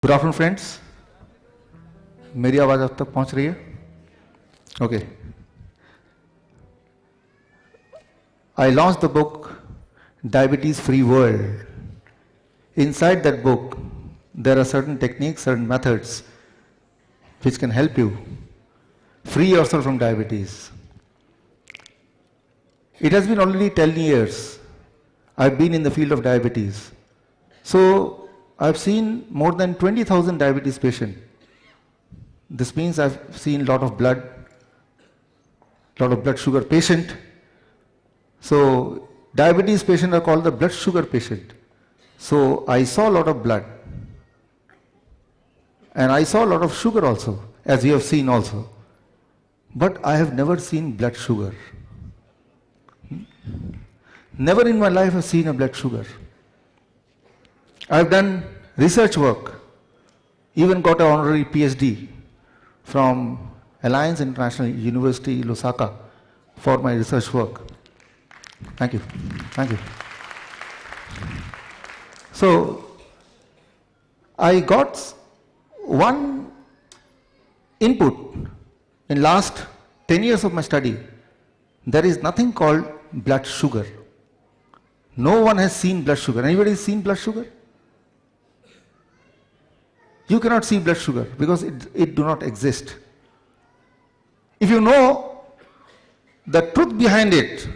Good afternoon friends, मेरी आवाज अब तक पहुंच रही है? Okay. I launched the book Diabetes Free World. Inside that book, there are certain techniques, certain methods which can help you free yourself from diabetes. It has been already 10 years I've been in the field of diabetes. So I've seen more than 20,000 diabetes patients. This means I've seen a lot of blood sugar patient. So diabetes patients are called the blood sugar patient. So I saw a lot of blood. And I saw a lot of sugar also, as you have seen also. But I have never seen blood sugar. Never in my life have seen a blood sugar. I've done research work, even got an honorary PhD from Alliance International University, Lusaka, for my research work. Thank you. Thank you. So, I got one input in last 10 years of my study. There is nothing called blood sugar. No one has seen blood sugar. Anybody seen blood sugar? You cannot see blood sugar because it do not exist. If you know the truth behind it,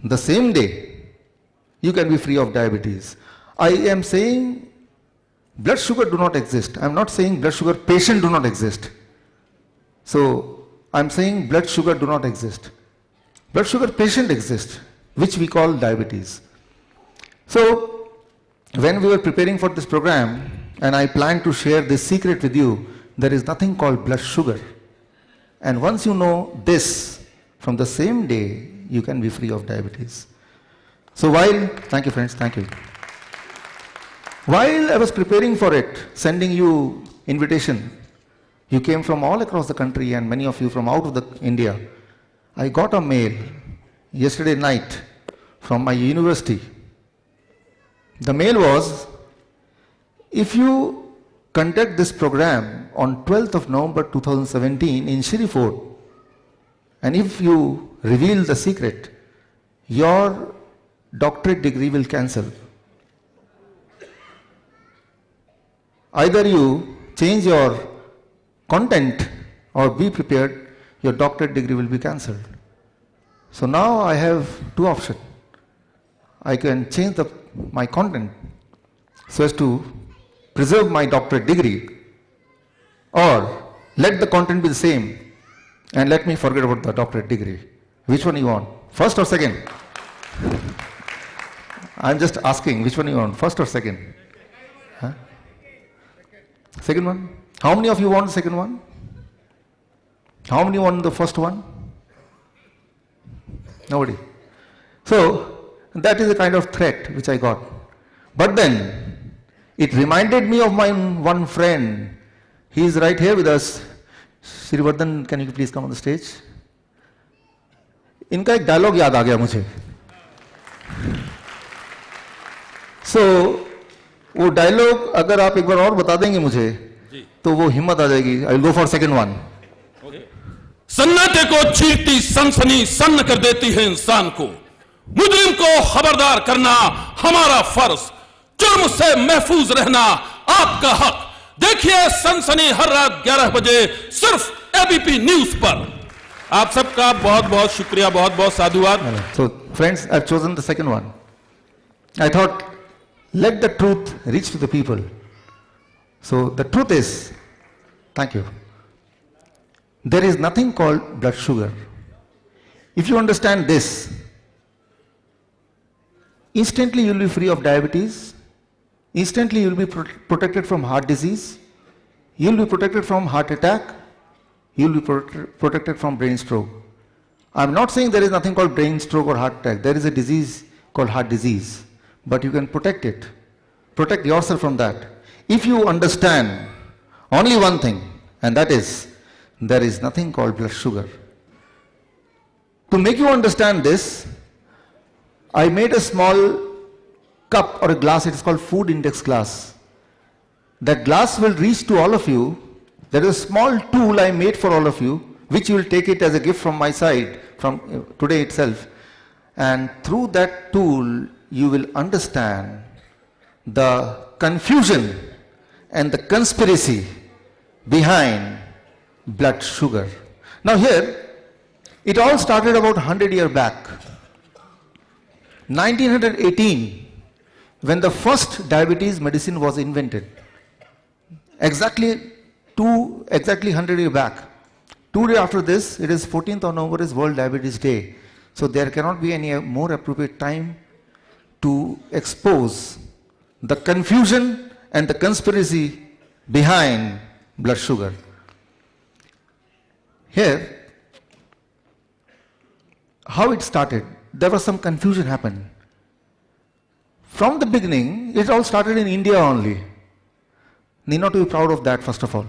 the same day, you can be free of diabetes. I am saying blood sugar do not exist. I am not saying blood sugar patient do not exist. So, I am saying blood sugar do not exist. Blood sugar patient exists, which we call diabetes. So, when we were preparing for this program, and I planned to share this secret with you, there is nothing called blood sugar. And once you know this, from the same day, you can be free of diabetes. So thank you friends, thank you. While I was preparing for it, sending you invitation, you came from all across the country and many of you from out of India. I got a mail yesterday night from my university. The mail was, if you conduct this program on 12th of November 2017 in Shri Fort, and if you reveal the secret, your doctorate degree will cancel. Either you change your content or be prepared, your doctorate degree will be cancelled. So now I have two options. I can change my content so as to preserve my doctorate degree, or let the content be the same and let me forget about the doctorate degree. Which one you want? First or second? I'm just asking, which one you want? First or second? Huh? Second one? How many of you want the second one? How many want the first one? Nobody. So, that is the kind of threat which I got. But then, it reminded me of my one friend. He is right here with us. Shri Vardhan, can you please come on the stage? इनका एक dialogue याद आ गया मुझे. So, वो dialogue अगर आप एक बार और बता देंगे मुझे, तो वो हिम्मत आ जाएगी. I will go for second one. सन्नाटे को चीरती सनसनी सन्न कर देती है इंसान को. मुजरिम को खबरदार करना हमारा फर्ज. जुर्म से महफूज रहना आपका हक. देखिए सनसनी हर रात 11 बजे सिर्फ एबीपी न्यूज पर. आप सबका बहुत बहुत शुक्रिया, बहुत बहुत साधुवाद. So friends, I've chosen the second one. I thought, let the truth reach to the people. So the truth is, thank you, there is nothing called blood sugar. If you understand this, instantly you will be free of diabetes. Instantly you will be protected from heart disease. You will be protected from heart attack. You will be protected from brain stroke. I am not saying there is nothing called brain stroke or heart attack. There is a disease called heart disease. But you can protect it. Protect yourself from that. If you understand only one thing, and that is, there is nothing called blood sugar. To make you understand this, I made a small cup or a glass. It is called food index glass. that glass will reach to all of you. There is a small tool I made for all of you, which you will take it as a gift from my side, from today itself. And through that tool, you will understand the confusion and the conspiracy behind blood sugar. Now here, it all started about 100 years back. 1918, when the first diabetes medicine was invented. Exactly 100 years back. 2 days after this, it is 14th of November is World Diabetes Day. So there cannot be any more appropriate time to expose the confusion and the conspiracy behind blood sugar. Here, how it started, there was some confusion happened. From the beginning, it all started in India only. Need not to be proud of that, first of all.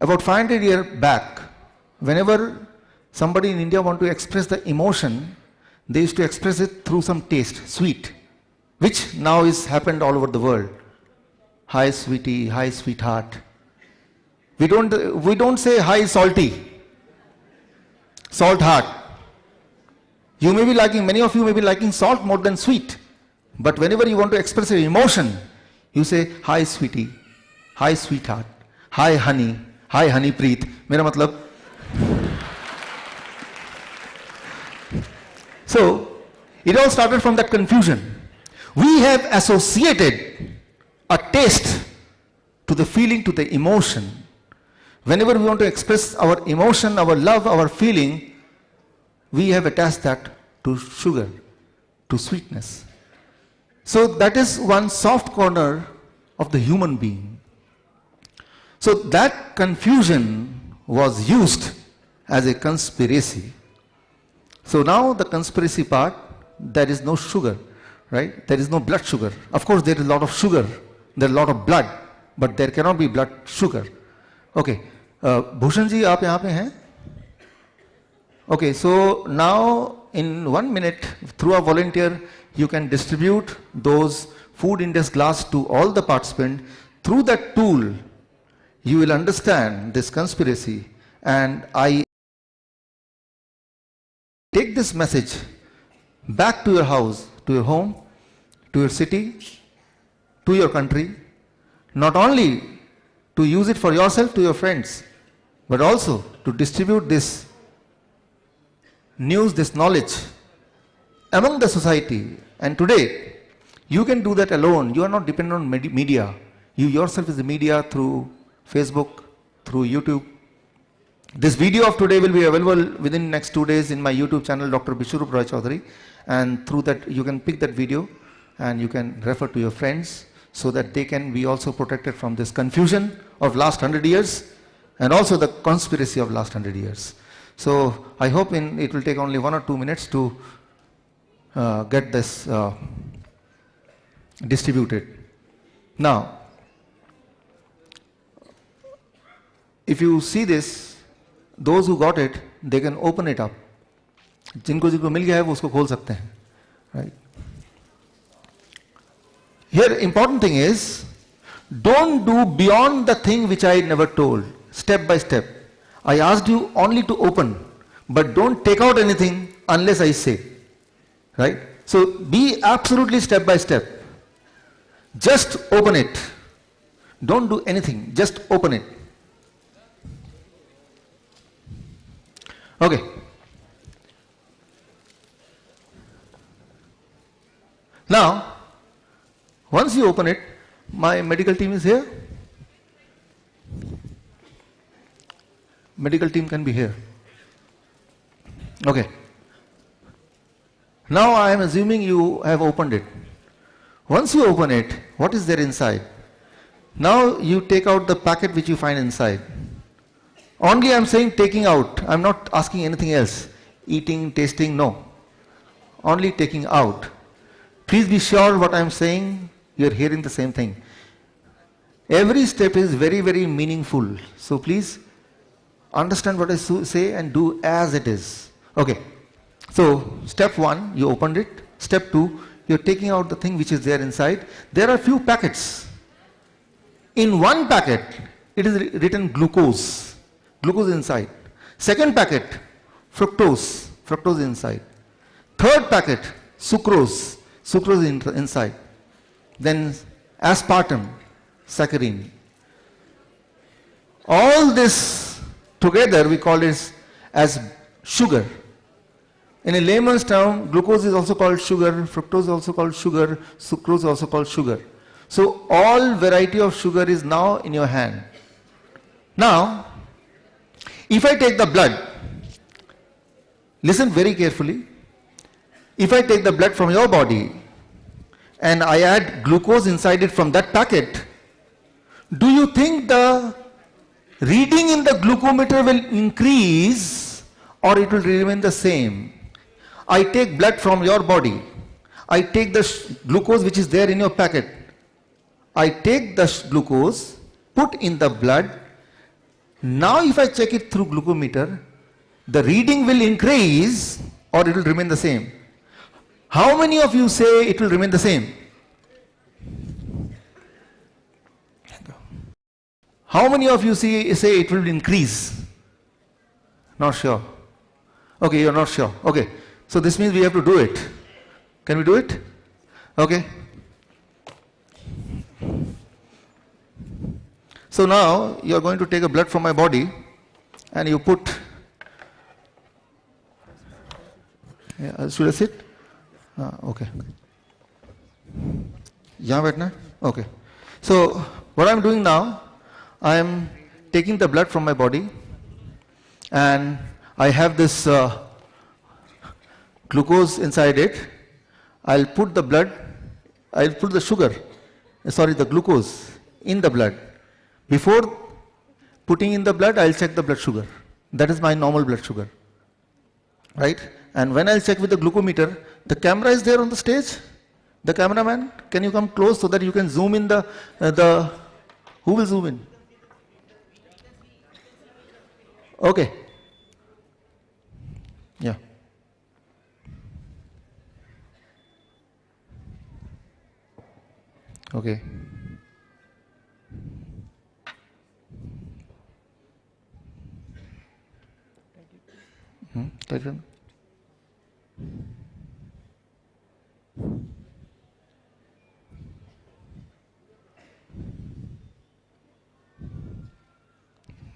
About 500 years back, whenever somebody in India want to express the emotion, they used to express it through some taste, sweet, which now is happened all over the world. Hi sweetie, hi sweetheart. We don't say hi salty, salt heart. You may be liking, many of you may be liking salt more than sweet. But whenever you want to express your emotion, you say hi sweetie, hi sweetheart, hi honey preet. Mera matlab. So, it all started from that confusion. We have associated a taste to the feeling, to the emotion. Whenever we want to express our emotion, our love, our feeling, we have attached that to sugar, to sweetness. So that is one soft corner of the human being. So that confusion was used as a conspiracy. So now the conspiracy part, there is no sugar, right? There is no blood sugar. Of course there is a lot of sugar, there is a lot of blood, but there cannot be blood sugar. Okay, Bhushan ji, aap yahan pe hain? Okay, so now in 1 minute, through a volunteer, you can distribute those food index glass to all the participants. Through that tool, you will understand this conspiracy, and I take this message back to your house, to your home, to your city, to your country, not only to use it for yourself, to your friends, but also to distribute this news, this knowledge among the society. And today, you can do that alone. You are not dependent on media. You yourself is the media through Facebook, through YouTube. This video of today will be available within next 2 days in my YouTube channel, Dr. Biswaroop Roy Choudhary. And through that, you can pick that video and you can refer to your friends so that they can be also protected from this confusion of last 100 years and also the conspiracy of last 100 years. So I hope it will take only 1 or 2 minutes to get this distributed. Now, if you see this, those who got it, they can open it up. जिनको मिल गया है वो उसको खोल सकते हैं, right? Here, important thing is, don't do beyond the thing which I never told. Step by step. I asked you only to open, but don't take out anything unless I say, right? So be absolutely step by step. Just open it. Don't do anything. Just open it. Okay. Now, once you open it, my medical team is here. Medical team can be here. Okay. Now I am assuming you have opened it. Once you open it, what is there inside? Now you take out the packet which you find inside. Only I am saying taking out. I am not asking anything else. Eating, tasting, no. Only taking out. Please be sure what I am saying, you are hearing the same thing. Every step is very, very meaningful. So please understand what I say and do as it is. Okay. So step 1, you opened it. Step 2, you are taking out the thing which is there inside. There are few packets. In one packet, it is written glucose, glucose inside. Second packet, fructose, fructose inside. Third packet, sucrose, sucrose inside. Then aspartame, saccharin. All this together we call it as sugar. In a layman's term, glucose is also called sugar, fructose is also called sugar, sucrose is also called sugar. So all variety of sugar is now in your hand. Now, if I take the blood, listen very carefully. If I take the blood from your body and I add glucose inside it from that packet, do you think the reading in the glucometer will increase or it will remain the same? I take blood from your body. I take the glucose which is there in your packet. I take the glucose, put in the blood. Now if I check it through glucometer, the reading will increase or it will remain the same. How many of you say it will remain the same? How many of you say it will increase? Not sure. Okay, you're not sure. Okay. So this means we have to do it. Can we do it? Okay. So now you are going to take a blood from my body and you put, should I sit? Okay. Yahan baithna hai? Okay. So what I'm doing now, I am taking the blood from my body and I have this glucose inside it. I'll put the blood, I'll put the sugar, the glucose in the blood. Before putting in the blood, I'll check the blood sugar. That is my normal blood sugar. Right? And when I'll check with the glucometer, the camera is there on the stage. The cameraman, can you come close so that you can zoom in who will zoom in? Okay. Yeah. Okay. Tighten.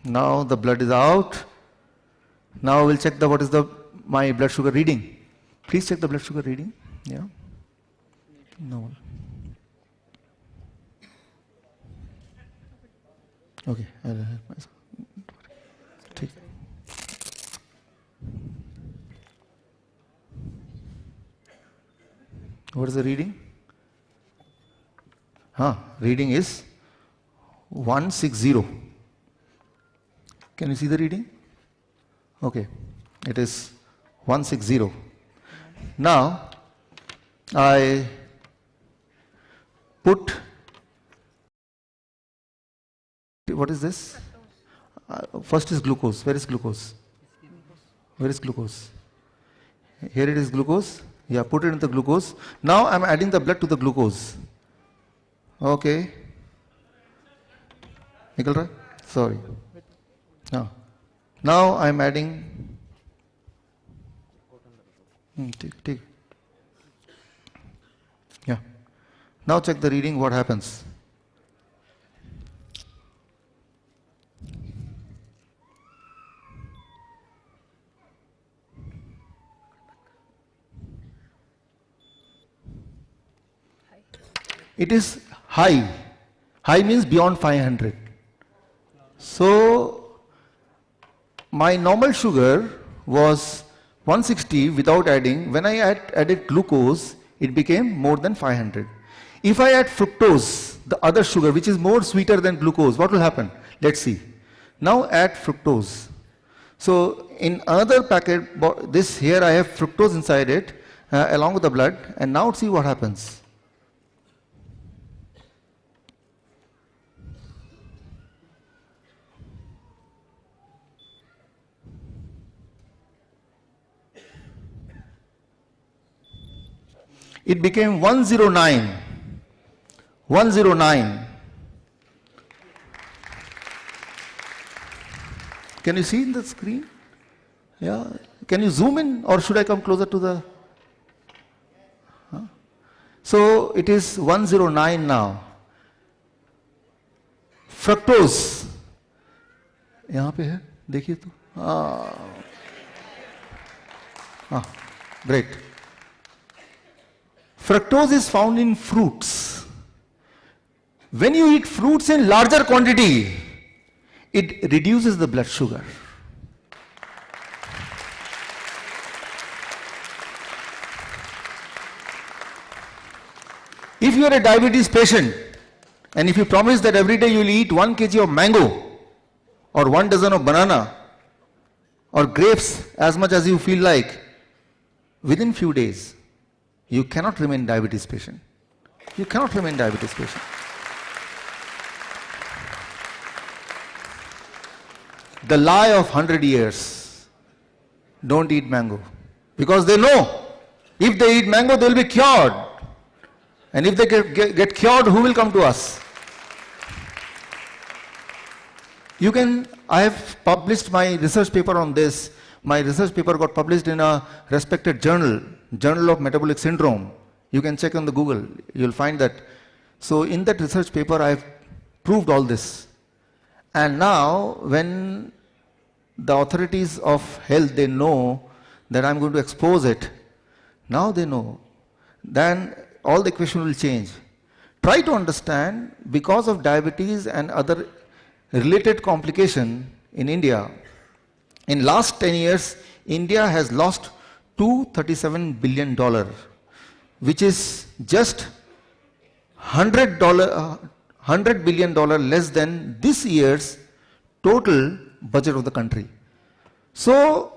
Now the blood is out. Now we'll check what is my blood sugar reading. Please check the blood sugar reading. Yeah. No. Okay. I'll help myself. Take. What is the reading? Reading is 160. Can you see the reading? Okay, it is 160. Now, I put, what is this? First is glucose. Where is glucose? Where is glucose? Here it is glucose. Yeah, put it in the glucose. Now I am adding the blood to the glucose. Okay. Nikal raha? Sorry. Now I am adding. Take. Yeah. Now check the reading. What happens? It is high. High means beyond 500. So my normal sugar was 160 without adding. When I added glucose, it became more than 500. If I add fructose, the other sugar which is more sweeter than glucose, what will happen? Let's see. Now add fructose. So in another packet, this here I have fructose inside it along with the blood, and now see what happens. It became 109. 109. Can you see in the screen? Yeah. Can you zoom in, or should I come closer to the? So it is 109 now. Fructose. यहाँ पे है, देखिए तो. Great. Fructose is found in fruits. When you eat fruits in larger quantity, it reduces the blood sugar. If you are a diabetes patient, and if you promise that every day you will eat 1 kg of mango, or 1 dozen of banana, or grapes as much as you feel like, within few days, you cannot remain diabetes patient. You cannot remain diabetes patient. The lie of 100 years, don't eat mango. Because they know, if they eat mango, they will be cured. And if they get cured, who will come to us? I have published my research paper on this. My research paper got published in a respected journal, Journal of Metabolic Syndrome. You can check on the Google, you'll find that. So in that research paper, I've proved all this. And now, when the authorities of health, they know that I'm going to expose it, now they know, then all the equation will change. Try to understand, because of diabetes and other related complication in India, in last 10 years, India has lost $237 billion, which is just $100 billion less than this year's total budget of the country. So,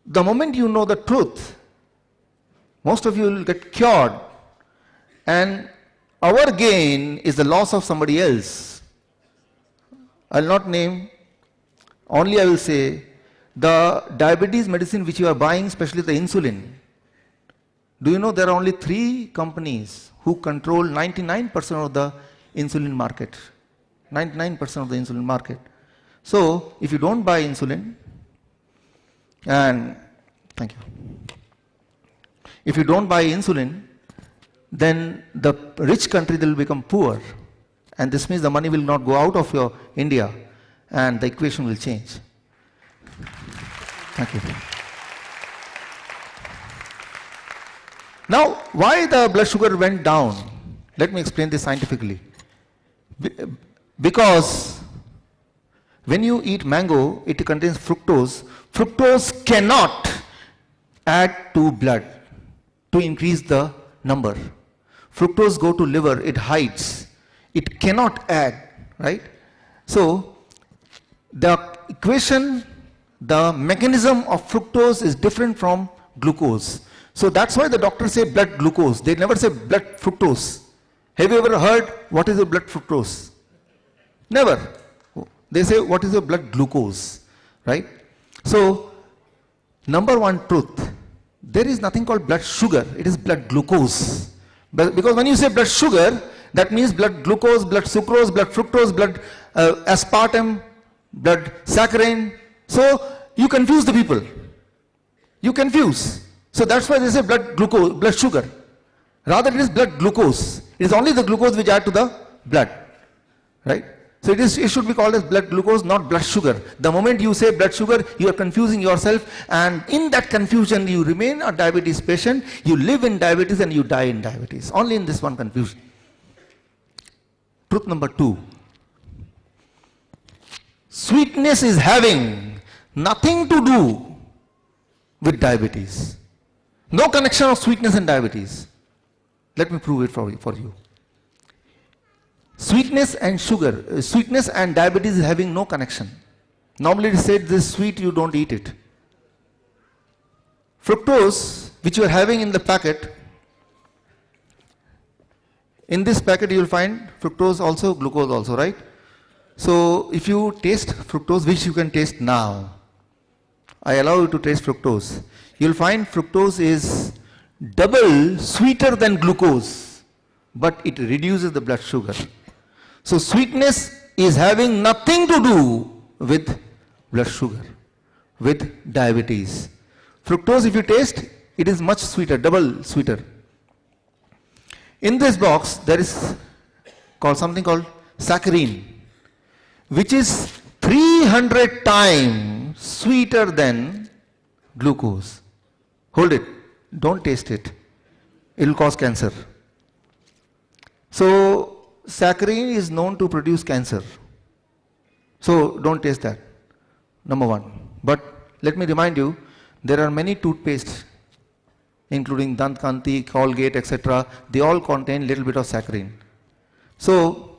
the moment you know the truth, most of you will get cured, and our gain is the loss of somebody else. I'll not name, only I will say, the diabetes medicine which you are buying, especially the insulin. Do you know there are only 3 companies who control 99% of the insulin market? 99% of the insulin market. So, if you don't buy insulin, and thank you. If you don't buy insulin, then the rich country will become poor. And this means the money will not go out of your India, and the equation will change. Thank you. Now, why the blood sugar went down? Let me explain this scientifically. Because when you eat mango, it contains fructose. Fructose cannot add to blood to increase the number. Fructose go to liver, it hides. It cannot add, right? So, the equation, the mechanism of fructose is different from glucose. So that's why the doctors say blood glucose. They never say blood fructose. Have you ever heard what is your blood fructose? Never. They say what is your blood glucose, right? So, number one truth, there is nothing called blood sugar, it is blood glucose. Because when you say blood sugar, that means blood glucose, blood sucrose, blood fructose, blood aspartame, blood saccharin. So, you confuse the people. You confuse. So, that's why they say blood glucose, blood sugar. Rather, it is blood glucose. It is only the glucose which add to the blood, right? So it should be called as blood glucose, not blood sugar. The moment you say blood sugar, you are confusing yourself, and in that confusion you remain a diabetes patient, you live in diabetes and you die in diabetes. Only in this one confusion. Truth number 2. Sweetness is having nothing to do with diabetes. No connection of sweetness and diabetes. Let me prove it for you. Sweetness and sugar, sweetness and diabetes is having no connection. Normally it is said this is sweet, you don't eat it. Fructose, which you are having in the packet, in this packet you will find fructose also, glucose also, right? So if you taste fructose, which you can taste now, I allow you to taste fructose, you will find fructose is double sweeter than glucose, but it reduces the blood sugar. So sweetness is having nothing to do with blood sugar with diabetes. Fructose, if you taste, it is much sweeter, double sweeter. In this box, there is something called saccharine, which is 300 times sweeter than glucose. Hold it, don't taste it. It will cause cancer. So, saccharine is known to produce cancer. So, don't taste that, number one. But let me remind you, there are many toothpastes, including Dant Kanti, Colgate, etc. They all contain little bit of saccharine. So,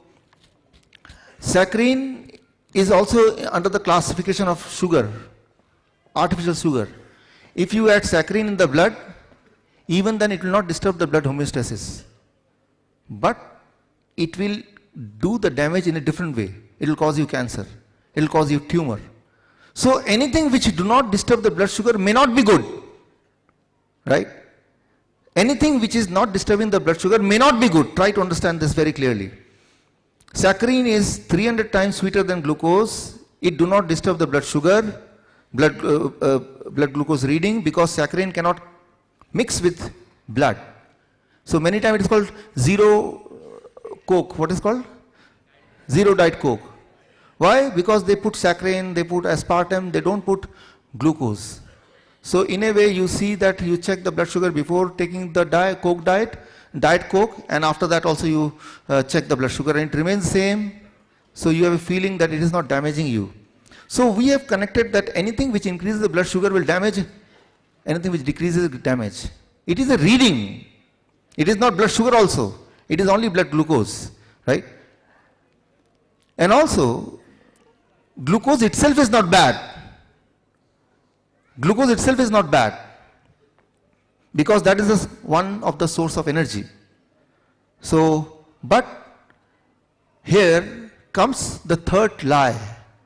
saccharine is also under the classification of sugar, artificial sugar. If you add saccharine in the blood, even then it will not disturb the blood homeostasis. But it will do the damage in a different way. It will cause you cancer. It will cause you tumor. So anything which do not disturb the blood sugar may not be good. Right? Anything which is not disturbing the blood sugar may not be good. Try to understand this very clearly. Saccharine is 300 times sweeter than glucose. It do not disturb the blood sugar, blood glucose reading, because saccharine cannot mix with blood. So many times it is called zero Coke. What is called? Zero Diet Coke. Why? Because they put saccharine, they put aspartame, they don't put glucose. So in a way you see that you check the blood sugar before taking the Diet Coke, and after that also you check the blood sugar and it remains same. So you have a feeling that it is not damaging you. So we have connected that anything which increases the blood sugar will damage, anything which decreases will damage. It is a reading. It is not blood sugar also. It is only blood glucose, right? And also, glucose itself is not bad. Glucose itself is not bad, because that is one of the source of energy. So, but here comes the third lie,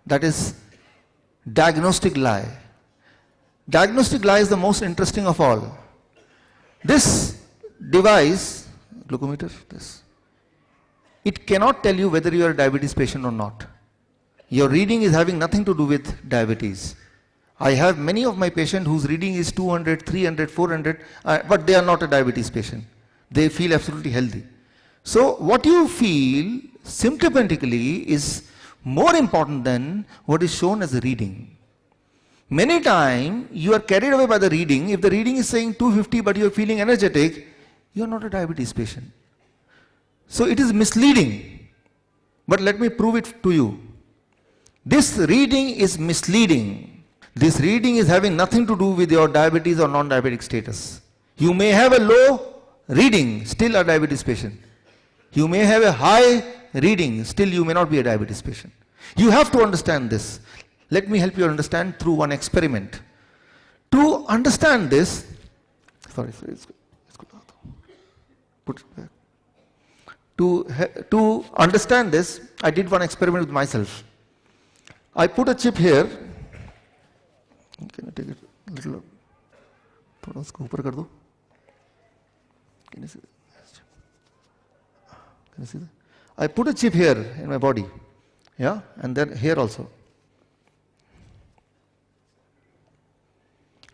that is diagnostic lie. Diagnostic lie is the most interesting of all. This device, glucometer, this, it cannot tell you whether you are a diabetes patient or not. Your reading is having nothing to do with diabetes. I have many of my patients whose reading is 200, 300, 400, but they are not a diabetes patient. They feel absolutely healthy. So what you feel symptomatically is more important than what is shown as a reading. Many times you are carried away by the reading. If the reading is saying 250 but you are feeling energetic, you are not a diabetes patient. So it is misleading. But let me prove it to you. This reading is misleading. This reading is having nothing to do with your diabetes or non-diabetic status. You may have a low reading, still a diabetes patient. You may have a high reading, still you may not be a diabetes patient. You have to understand this. Let me help you understand through one experiment. To understand this, sorry, put it back. To understand this, I did one experiment with myself. I put a chip here. Can I take it a little up? थोड़ा उसको ऊपर कर दो. Can you see that? Can you see that? I put a chip here in my body, yeah, and then here also.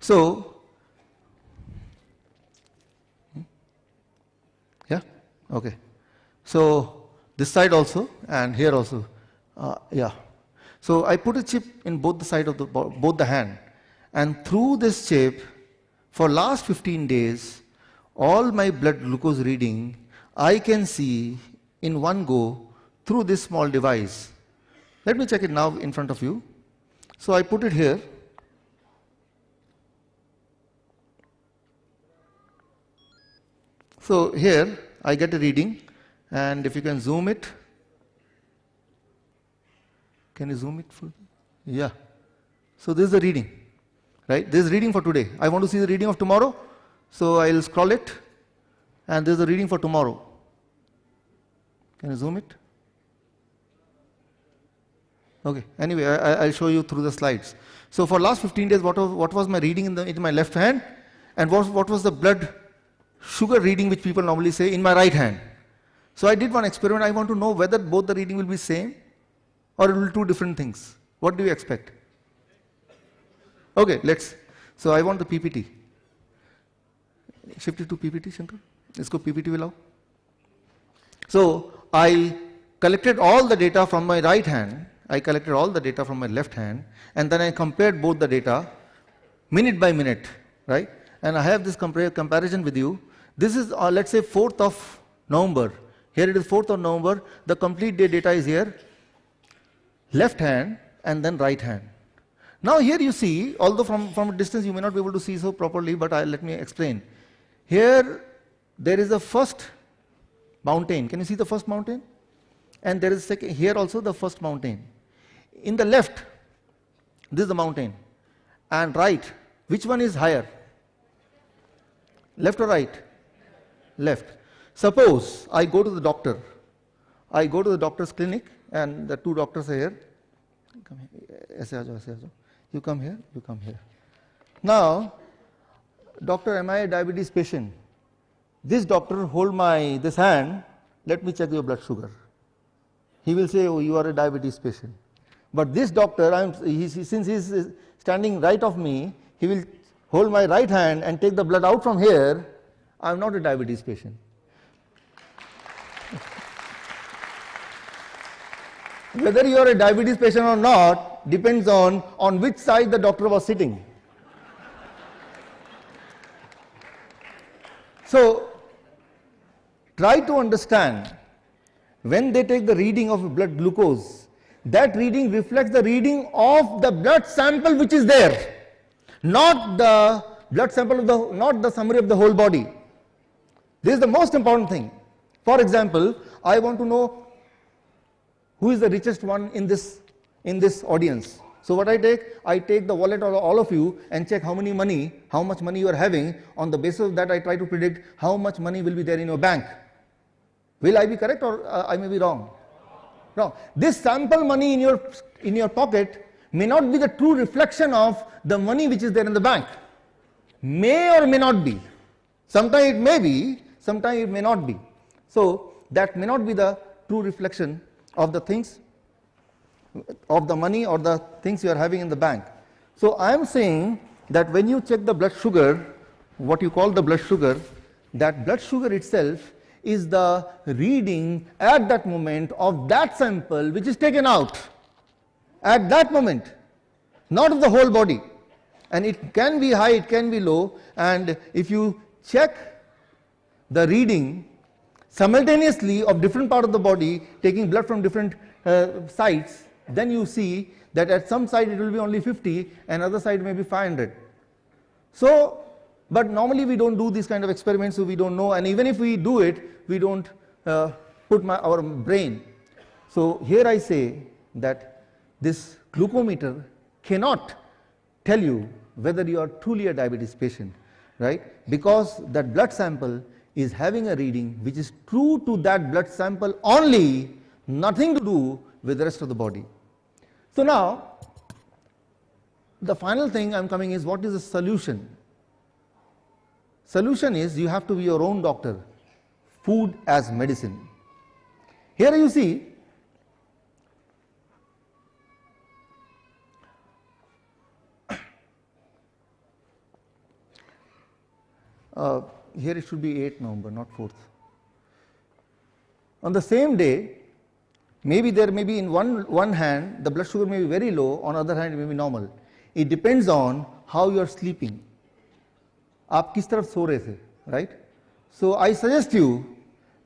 So, yeah, okay. So this side also and here also, yeah. So I put a chip in both the side of both the hand, and through this chip, for last 15 days, all my blood glucose reading I can see in one go through this small device. Let me check it now in front of you. So I put it here. So here I get a reading, and if you can zoom it. Can you zoom it? Yeah. So this is the reading, right? This is reading for today. I want to see the reading of tomorrow. So I'll scroll it, and this is the reading for tomorrow. Can you zoom it? Okay. Anyway, I'll show you through the slides. So for last 15 days, what was my reading in my left hand, and what was the blood sugar reading which people normally say in my right hand. So I did one experiment. I want to know whether both the reading will be same or it will be two different things. What do you expect? Okay, so I want the PPT. Shift it to PPT, Shankar. Let's go PPT will allow. So I collected all the data from my right hand, I collected all the data from my left hand, and then I compared both the data minute by minute, right? And I have this comparison with you. This is, let's say, 4th of November. Here it is 4th of November. The complete day data is here, left hand and then right hand. Now here you see, although from a distance you may not be able to see so properly, but let me explain. Here there is a first mountain. Can you see the first mountain? And there is second, here also the first mountain. In the left, this is the mountain. And right, which one is higher? Left or right? Left. Suppose I go to the doctor. I go to the doctor's clinic and the two doctors are here. Come here. Aise aa jao. You come here, you come here. Now, doctor, am I a diabetes patient? This doctor hold this hand, let me check your blood sugar. He will say, oh, you are a diabetes patient. But this doctor, since he is standing right of me, he will hold my right hand and take the blood out from here. I am not a diabetes patient. Whether you are a diabetes patient or not depends on which side the doctor was sitting. So, try to understand, when they take the reading of blood glucose, that reading reflects the reading of the blood sample which is there, not the blood sample not the summary of the whole body. This is the most important thing. For example, I want to know who is the richest one in this audience. So what I take the wallet of all of you and check how much money you are having. On the basis of that, I try to predict how much money will be there in your bank. Will I be correct or I may be wrong? Wrong. This sample money in your pocket may not be the true reflection of the money which is there in the bank. May or may not be. Sometimes it may be, sometimes it may not be. So that may not be the true reflection of the things, of the money or the things you are having in the bank. So I am saying that when you check the blood sugar, what you call the blood sugar, that blood sugar itself is the reading at that moment of that sample which is taken out at that moment, not of the whole body. And it can be high, it can be low, and if you check the reading simultaneously of different part of the body, taking blood from different sites, then you see that at some side it will be only 50 and other side may be 500. So, but normally we don't do these kind of experiments, so we don't know, and even if we do it, we don't put our brain. So here I say that this glucometer cannot tell you whether you are truly a diabetes patient, right? Because that blood sample is having a reading which is true to that blood sample only, nothing to do with the rest of the body. So now, the final thing I am coming is, what is the solution? Solution is, you have to be your own doctor. Food as medicine. Here you see, here it should be 8th November, not 4th. On the same day, maybe there may be in one hand, the blood sugar may be very low, on the other hand it may be normal. It depends on how you are sleeping. आप किस तरफ सो रहे थे, right? So I suggest you,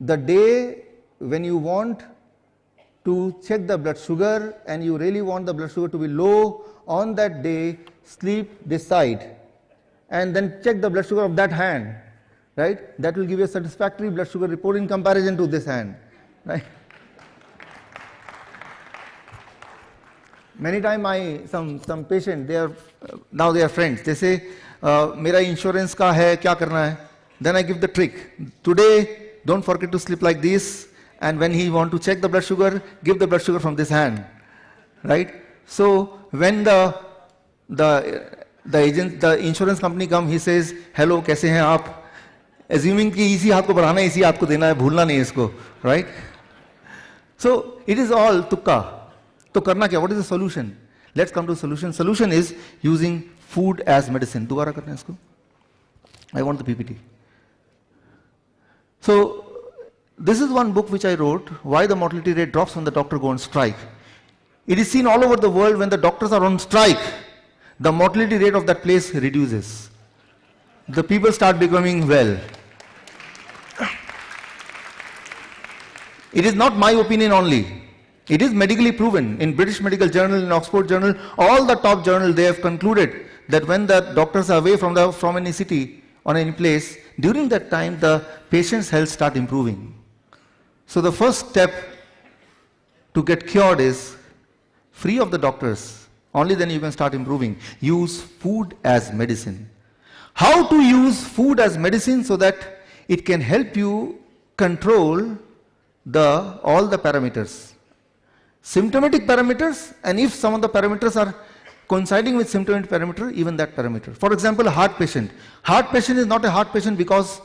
the day when you want to check the blood sugar and you really want the blood sugar to be low, on that day sleep this side and then check the blood sugar of that hand, right? That will give you a satisfactory blood sugar report in comparison to this hand, right? Many times some patient, now they are friends, they say, मेरा insurance का है, क्या करना है? Then I give the trick. Today, don't forget to sleep like this, and when he want to check the blood sugar, give the blood sugar from this hand, right? So when the insurance company come, he says, hello, कैसे हैं आप? Assuming कि इसी हाथ को बढ़ाना है, इसी हाथ को देना है, भूलना नहीं है इसको, right? So it is all tukka. तो करना क्या? What is the solution? Let's come to the solution. Solution is using food as medicine. दोबारा करना है इसको. I want the PPT. So, this is one book which I wrote, Why the Mortality Rate Drops When the Doctor Go on Strike. It is seen all over the world when the doctors are on strike, the mortality rate of that place reduces. The people start becoming well. It is not my opinion only. It is medically proven. In British Medical Journal, in Oxford Journal, all the top journals, they have concluded that when the doctors are away from any city or any place, during that time the patient's health start improving. So the first step to get cured is free of the doctors. Only then you can start improving. Use food as medicine. How to use food as medicine so that it can help you control all the parameters. Symptomatic parameters, and if some of the parameters are coinciding with symptomatic parameter, even that parameter. For example, a heart patient. Heart patient is not a heart patient because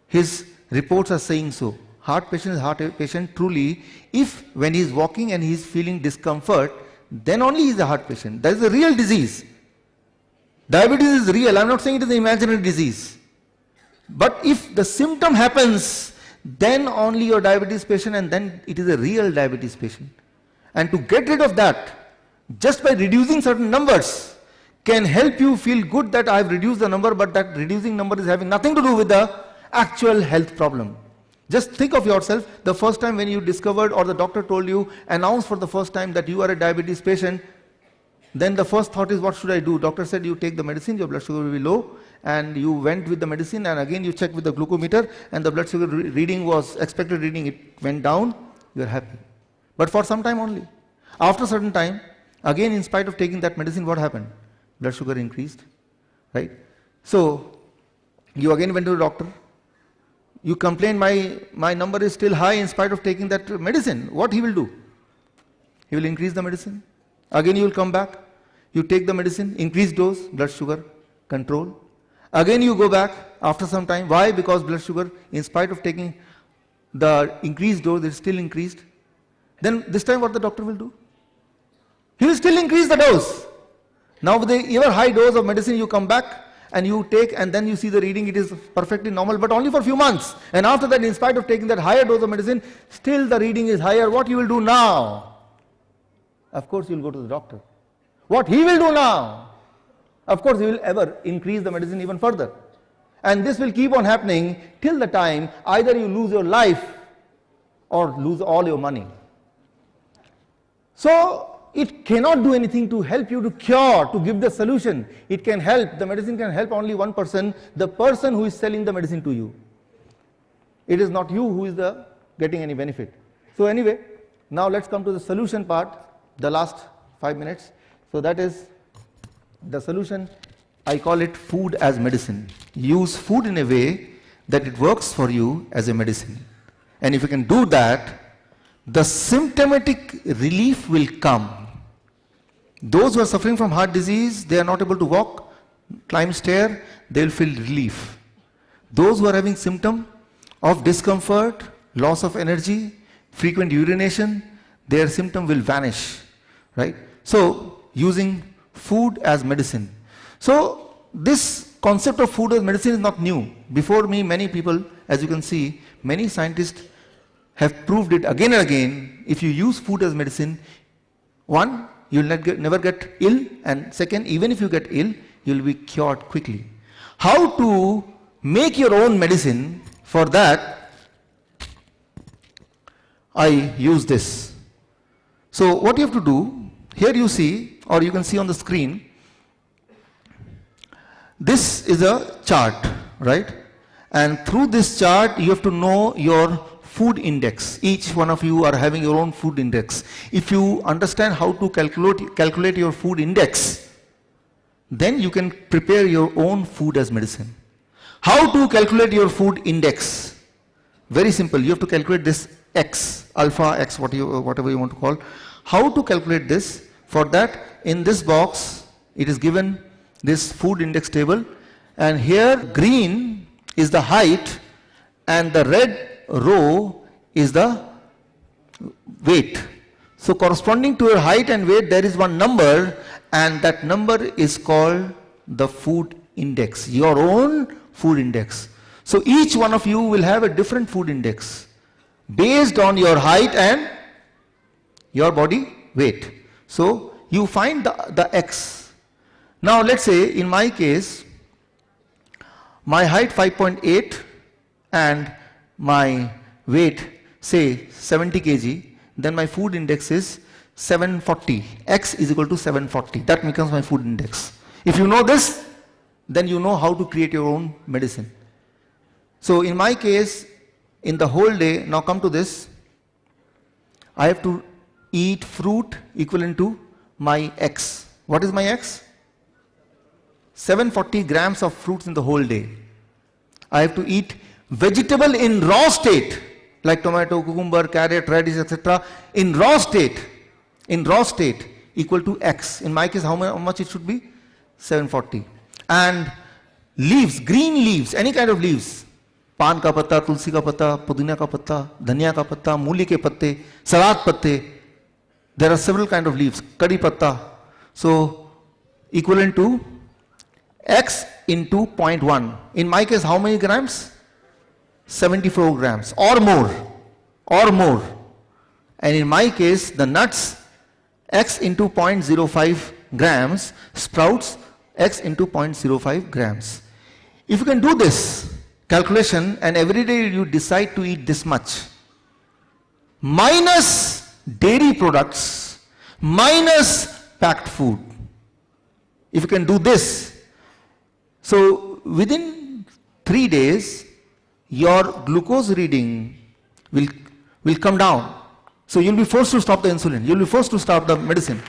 his reports are saying so. Heart patient is heart patient truly if when he is walking and he is feeling discomfort, then only he is a heart patient. That is a real disease. Diabetes is real. I am not saying it is an imaginary disease. But if the symptom happens, then only your diabetes patient, and then it is a real diabetes patient. And to get rid of that, just by reducing certain numbers, can help you feel good that I have reduced the number, but that reducing number is having nothing to do with the actual health problem. Just think of yourself, the first time when you discovered or the doctor told you, announced for the first time that you are a diabetes patient, then the first thought is, what should I do? Doctor said you take the medicine, your blood sugar will be low, and you went with the medicine, and again you checked with the glucometer, and the blood sugar reading was expected reading, it went down, you are happy. But for some time only. After a certain time, again in spite of taking that medicine, what happened? Blood sugar increased, right? So, you again went to the doctor. You complain, my number is still high in spite of taking that medicine. What he will do? He will increase the medicine. Again you will come back. You take the medicine, increase dose, blood sugar, control. Again you go back after some time. Why? Because blood sugar, in spite of taking the increased dose, is still increased. Then this time what the doctor will do? He will still increase the dose. Now with the ever high dose of medicine you come back and you take, and then you see the reading, it is perfectly normal, but only for a few months. And after that, in spite of taking that higher dose of medicine, still the reading is higher. What you will do now? Of course you will go to the doctor. What he will do now? Of course he will ever increase the medicine even further. And this will keep on happening till the time either you lose your life or lose all your money. So it cannot do anything to help you to cure, to give the solution. It can help, the medicine can help only one person, the person who is selling the medicine to you. It is not you who is getting any benefit. So anyway, now let's come to the solution part, the last 5 minutes. So that is the solution. I call it food as medicine. Use food in a way that it works for you as a medicine. And if you can do that, the symptomatic relief will come. Those who are suffering from heart disease, they are not able to walk, climb stair, they will feel relief. Those who are having symptom of discomfort, loss of energy, frequent urination, their symptom will vanish, right? So, using food as medicine. So, this concept of food as medicine is not new. Before me, many people, as you can see, many scientists have proved it again and again. If you use food as medicine, one, you will never get ill, and second, even if you get ill, you will be cured quickly. How to make your own medicine? For that, I use this. So what you have to do, here you see, or you can see on the screen, this is a chart, right? And through this chart, you have to know your food index. Each one of you are having your own food index. If you understand how to calculate your food index, then you can prepare your own food as medicine. How to calculate your food index? Very simple. You have to calculate this X, alpha X, whatever you want to call. How to calculate this? For that, in this box, it is given this food index table, and here green is the height and the red row is the weight. So corresponding to your height and weight, there is one number, and that number is called the food index, your own food index. So each one of you will have a different food index based on your height and your body weight. So you find the X. Now let's say in my case, my height 5.8 and my weight say 70 kg, then my food index is 740. X is equal to 740. That becomes my food index. If you know this, then you know how to create your own medicine. So in my case, in the whole day, now come to this, I have to eat fruit equivalent to my X. What is my X? 740 grams of fruits in the whole day. I have to eat vegetable in raw state, like tomato, cucumber, carrot, radish, etc. in raw state, equal to X. In my case, how much it should be? 740. And leaves, green leaves, any kind of leaves, पान का पत्ता, तुलसी का पत्ता, पुदीना का पत्ता, धनिया का पत्ता, मूली के पत्ते, सलाद पत्ते. There are several kind of leaves. Kadi patta. So equivalent to X into 0.1. In my case, how many grams? 74 grams or more. Or more. And in my case, the nuts, X into 0.05 grams, sprouts, X into 0.05 grams. If you can do this calculation and every day you decide to eat this much, minus dairy products, minus packed food. If you can do this, so within 3 days, your glucose reading will come down. So you'll be forced to stop the insulin. You'll be forced to stop the medicine.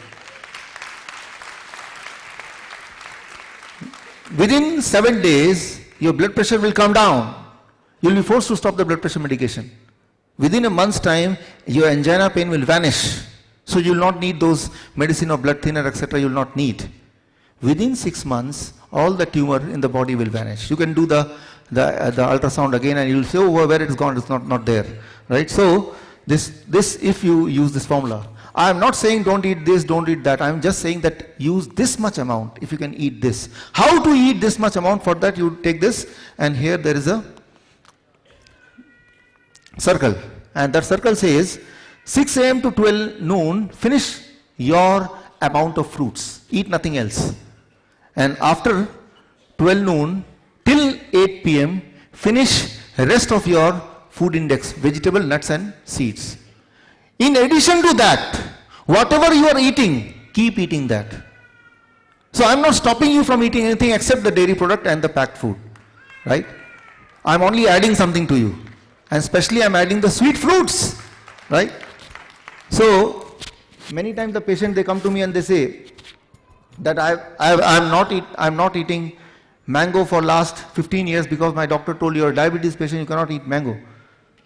Within 7 days, your blood pressure will come down. You'll be forced to stop the blood pressure medication. Within a month's time, your angina pain will vanish. So you will not need those medicine or blood thinner, etc. You will not need. Within 6 months, all the tumor in the body will vanish. You can do the ultrasound again and you will say, oh, where it is gone, it's not there. Right? So this if you use this formula. I am not saying don't eat this, don't eat that. I am just saying that use this much amount if you can eat this. How to eat this much amount? For that you take this, and here there is a circle, and that circle says 6 a.m. to 12 noon finish your amount of fruits, eat nothing else, and after 12 noon till 8 p.m. finish rest of your food index, vegetable, nuts and seeds. In addition to that, whatever you are eating, keep eating that. So I am not stopping you from eating anything except the dairy product and the packed food, right? I am only adding something to you. And especially I am adding the sweet fruits, right? So many times the patient, they come to me and they say that I am not eating mango for last 15 years because my doctor told you are a diabetes patient, you cannot eat mango.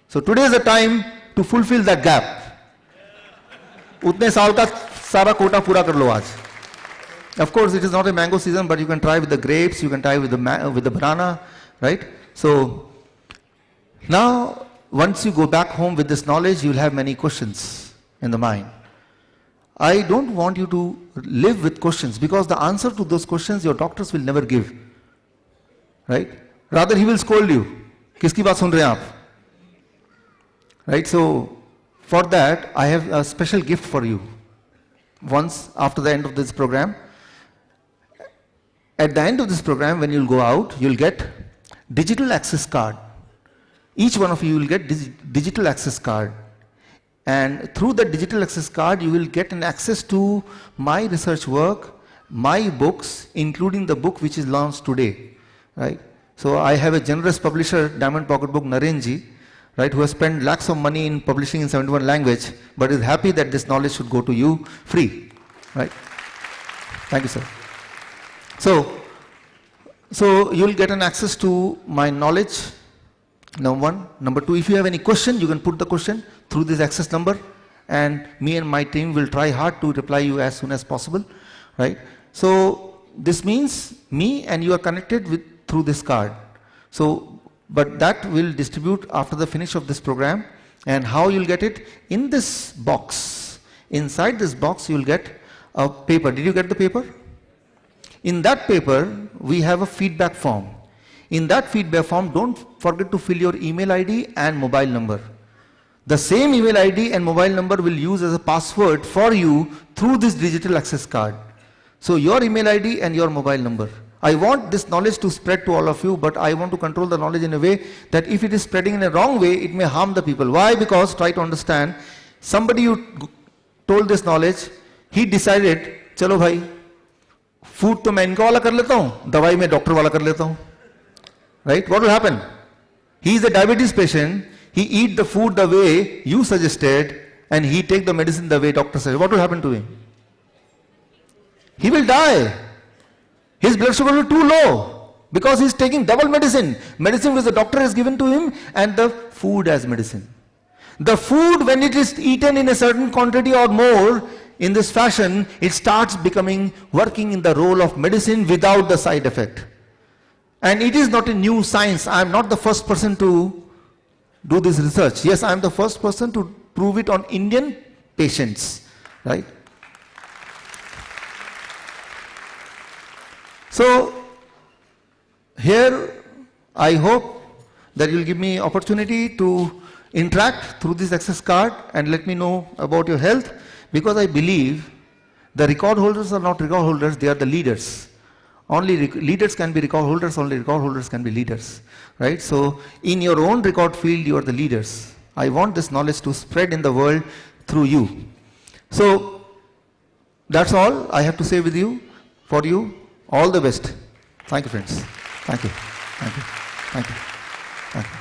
So today is the time to fulfill that gap. उतने साल का सारा कोटा पूरा कर लो आज. Of course, it is not a mango season, but you can try with the grapes, you can try with the banana, right? So now, once you go back home with this knowledge, you will have many questions in the mind. I don't want you to live with questions, because the answer to those questions your doctors will never give, right? Rather, he will scold you. किसकी बात सुन रहे हैं आप? Right? So for that, I have a special gift for you. Once after the end of this program, at the end of this program, when you'll go out, you'll get digital access card. Each one of you will get digital access card. And through the digital access card, you will get an access to my research work, my books, including the book which is launched today. Right? So I have a generous publisher, Diamond Pocket Book, Narenji, right, who has spent lakhs of money in publishing in 71 languages, but is happy that this knowledge should go to you free. Right? Thank you, sir. So you will get an access to my knowledge, number one. Number two, if you have any question, you can put the question through this access number, and me and my team will try hard to reply you as soon as possible. Right? So this means me and you are connected with through this card. So, but that will distribute after the finish of this program. And how you'll get it? In this box. Inside this box, you'll get a paper. Did you get the paper? In that paper, we have a feedback form. In that feedback form, don't forget to fill your email ID and mobile number. The same email ID and mobile number will use as a password for you through this digital access card. So your email ID and your mobile number. I want this knowledge to spread to all of you, but I want to control the knowledge in a way that if it is spreading in a wrong way, it may harm the people. Why? Because, try to understand, somebody you told this knowledge, he decided, चलो भाई, food तो मैं इनका वाला कर लेता हूँ, दवाई मैं डॉक्टर वाला कर लेता हूँ. Right? What will happen? He is a diabetes patient, he eat the food the way you suggested, and he take the medicine the way doctor said. What will happen to him? He will die. His blood sugar will be too low because he is taking double medicine. Medicine which the doctor has given to him and the food as medicine. The food, when it is eaten in a certain quantity or more in this fashion, it starts working in the role of medicine without the side effect. And it is not a new science. I am not the first person to do this research. Yes, I am the first person to prove it on Indian patients. Right? So, here I hope that you will give me opportunity to interact through this access card and let me know about your health, because I believe the record holders are not record holders, they are the leaders. Only leaders can be record holders, only record holders can be leaders. Right? So, in your own record field, you are the leaders. I want this knowledge to spread in the world through you. So, that's all I have to say with you, for you. All the best. Thank you, friends. Thank you. Thank you. Thank you. Thank you.